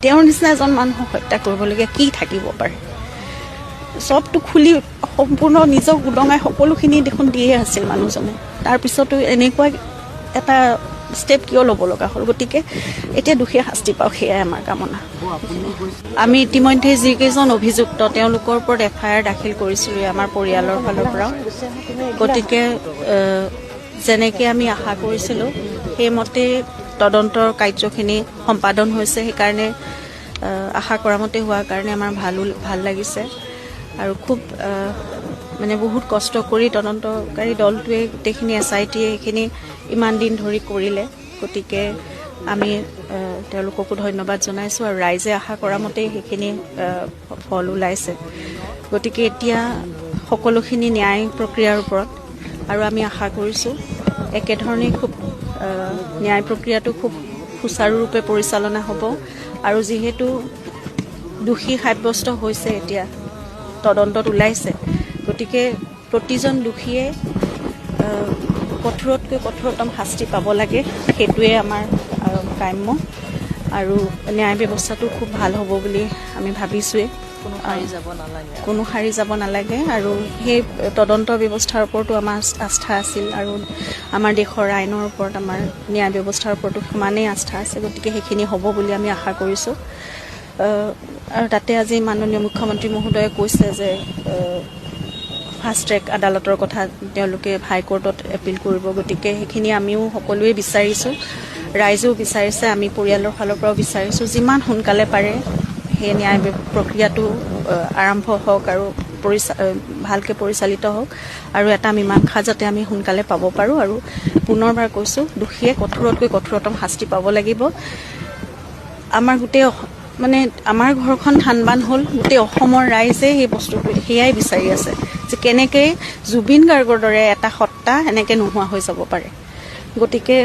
তেওঁৰ নিচিনা এজন মানুহক হত্যা কৰিবলগীয়া কি থাকিব পাৰে? চবটো খুলি সম্পূৰ্ণ নিজক উদঙাই সকলোখিনি দেখোন দিয়ে আছিল মানুহজনে। তাৰপিছতো এনেকুৱা এটা ষ্টেপ কিয় ল'ব লগা হ'ল? গতিকে এতিয়া দোষীয়ে শাস্তি পাওক, সেয়াই আমাৰ কামনা। আমি ইতিমধ্যে যিকেইজন অভিযুক্ত তেওঁলোকৰ ওপৰত FIR দাখিল কৰিছিলোঁ আমাৰ পৰিয়ালৰ ফালৰ পৰা। গতিকে যেনেকৈ আমি আশা কৰিছিলোঁ সেইমতে তদন্তৰ কাৰ্যখিনি সম্পাদন হৈছে। সেইকাৰণে আশা কৰা মতে হোৱাৰ কাৰণে আমাৰ ভাল লাগিছে। আৰু খুব মানে বহুত কষ্ট কৰি তদন্তকাৰী দলটোৱে গোটেইখিনি SIT সেইখিনি ইমান দিন ধৰি কৰিলে। গতিকে আমি তেওঁলোককো ধন্যবাদ জনাইছোঁ আৰু ৰাইজে আশা কৰা মতেই সেইখিনি ফল ওলাইছে। গতিকে এতিয়া সকলোখিনি ন্যায় প্ৰক্ৰিয়াৰ ওপৰত আৰু আমি আশা কৰিছোঁ একেধৰণেই খুব ন্যায় প্ৰক্ৰিয়াটো খুব সুচাৰুৰূপে পৰিচালনা হ'ব। আৰু যিহেতু দোষী সাব্যস্ত হৈছে, এতিয়া তদন্তত ওলাইছে, গতিকে প্ৰতিজন দোষীয়ে কঠোৰতকৈ কঠোৰতম শাস্তি পাব লাগে, সেইটোৱে আমাৰ কাম্য। আৰু ন্যায় ব্যৱস্থাটো খুব ভাল হ'ব বুলি আমি ভাবিছোঁৱেই। কোনো সাৰি যাব নালাগে। আৰু সেই তদন্ত ব্যৱস্থাৰ ওপৰতো আমাৰ আস্থা আছিল আৰু আমাৰ দেশৰ আইনৰ ওপৰত আমাৰ ন্যায় ব্যৱস্থাৰ ওপৰতো সমানেই আস্থা আছে। গতিকে সেইখিনি হ'ব বুলি আমি আশা কৰিছোঁ। আৰু তাতে আজি মাননীয় মুখ্যমন্ত্ৰী মহোদয়ে কৈছে যে ফাষ্ট ট্ৰেক আদালতৰ কথা তেওঁলোকে হাইকোৰ্টত এপিল কৰিব। গতিকে সেইখিনি আমিও সকলোৱে বিচাৰিছোঁ, ৰাইজেও বিচাৰিছে, আমি পৰিয়ালৰ ফালৰ পৰাও বিচাৰিছোঁ যিমান সোনকালে পাৰে সেই ন্যায় প্ৰক্ৰিয়াটো আৰম্ভ হওক আৰু ভালকৈ পৰিচালিত হওক আৰু এটা মীমাংসা যাতে আমি সোনকালে পাব পাৰোঁ। আৰু পুনৰবাৰ কৈছোঁ, দোষীয়ে কঠোৰতকৈ কঠোৰতম শাস্তি পাব লাগিব। আমাৰ গোটেই মানে আমাৰ ঘৰখন থানবান হ'ল, গোটেই অসমৰ ৰাইজে সেই বস্তুটো সেয়াই বিচাৰি আছে যে কেনেকৈ জুবিন গাৰ্গৰ দৰে এটা সত্তা এনেকৈ নোহোৱা হৈ যাব পাৰে। গতিকে